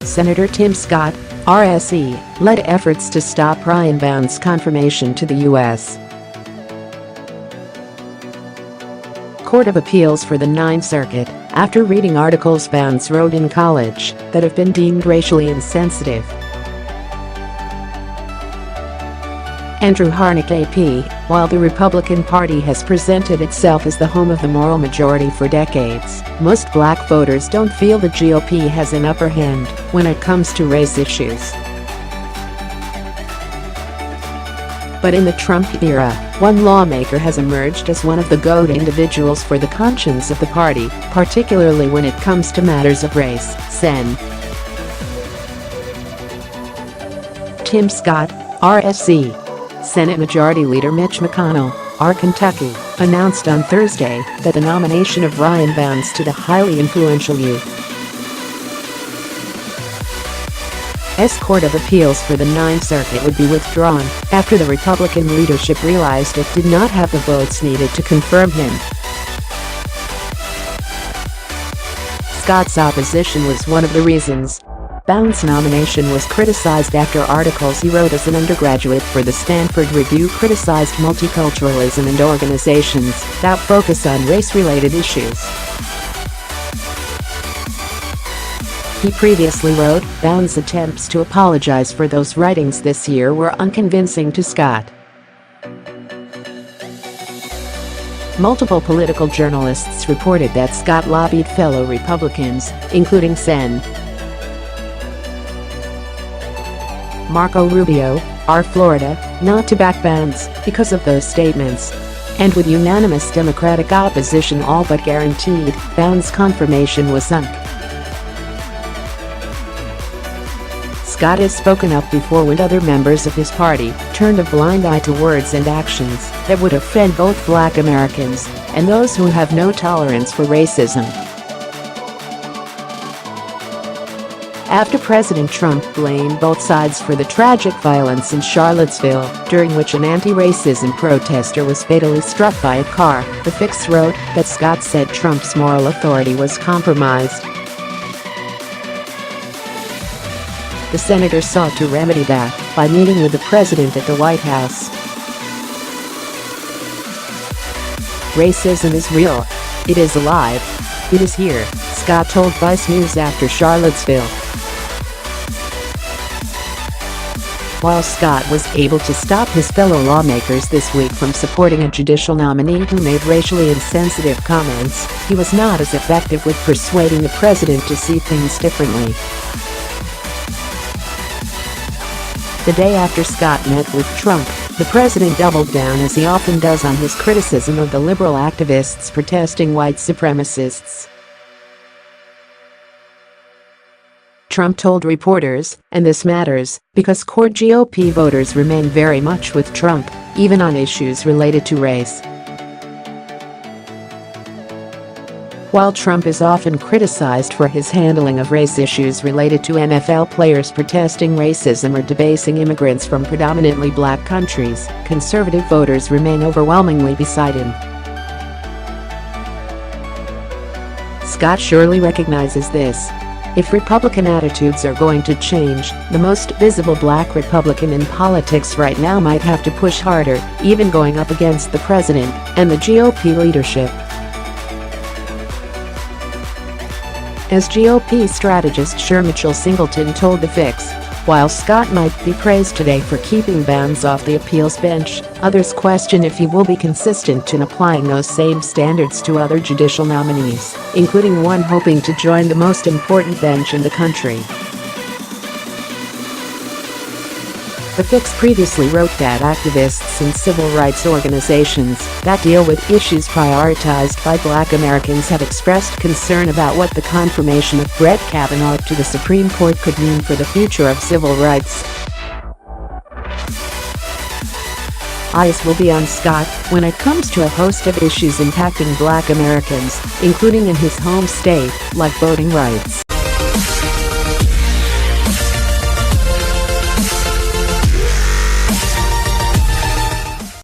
Senator Tim Scott, R-S.C., led efforts to stop Ryan Bounds' confirmation to the U.S. Court of Appeals for the Ninth Circuit, after reading articles Bounds wrote in college that have been deemed racially insensitive. Andrew Harnik AP, while the Republican Party has presented itself as the home of the moral majority for decades, most black voters don't feel the GOP has an upper hand when it comes to race issues. But in the Trump era, one lawmaker has emerged as one of the go-to individuals for the conscience of the party, particularly when it comes to matters of race. Sen. Tim Scott, R-S.C. Senate Majority Leader Mitch McConnell, R. Kentucky, announced on Thursday that the nomination of Ryan Bounds to the highly influential U.S. Court of Appeals for the Ninth Circuit would be withdrawn after the Republican leadership realized it did not have the votes needed to confirm him. Scott's opposition was one of the reasons. Bounds' nomination was criticized after articles he wrote as an undergraduate for the Stanford Review criticized multiculturalism and organizations that focus on race-related issues. He previously wrote, Bounds' attempts to apologize for those writings this year were unconvincing to Scott. Multiple political journalists reported that Scott lobbied fellow Republicans, including Sen. Marco Rubio, R-Fla, not to back Bounds because of those statements. And with unanimous Democratic opposition all but guaranteed, Bounds' confirmation was sunk. Scott has spoken up before when other members of his party turned a blind eye to words and actions that would offend both Black Americans and those who have no tolerance for racism. After President Trump blamed both sides for the tragic violence in Charlottesville, during which an anti-racism protester was fatally struck by a car, The Fix wrote that Scott said Trump's moral authority was compromised. The senator sought to remedy that by meeting with the president at the White House. Racism is real. It is alive. It is here, Scott told Vice News after Charlottesville. While Scott was able to stop his fellow lawmakers this week from supporting a judicial nominee who made racially insensitive comments, he was not as effective with persuading the president to see things differently. The day after Scott met with Trump, the president doubled down as he often does on his criticism of the liberal activists protesting white supremacists. Trump told reporters, and this matters, because core GOP voters remain very much with Trump, even on issues related to race. While Trump is often criticized for his handling of race issues related to NFL players protesting racism or debasing immigrants from predominantly black countries, conservative voters remain overwhelmingly beside him. Scott surely recognizes this. If Republican attitudes are going to change, the most visible black Republican in politics right now might have to push harder, even going up against the president and the GOP leadership. As GOP strategist Mitchell Singleton told The Fix, while Scott might be praised today for keeping Bounds off the appeals bench, others question if he will be consistent in applying those same standards to other judicial nominees, including one hoping to join the most important bench in the country. The Fix previously wrote that activists and civil rights organizations that deal with issues prioritized by Black Americans have expressed concern about what the confirmation of Brett Kavanaugh to the Supreme Court could mean for the future of civil rights. Eyes will be on Scott when it comes to a host of issues impacting Black Americans, including in his home state, like voting rights.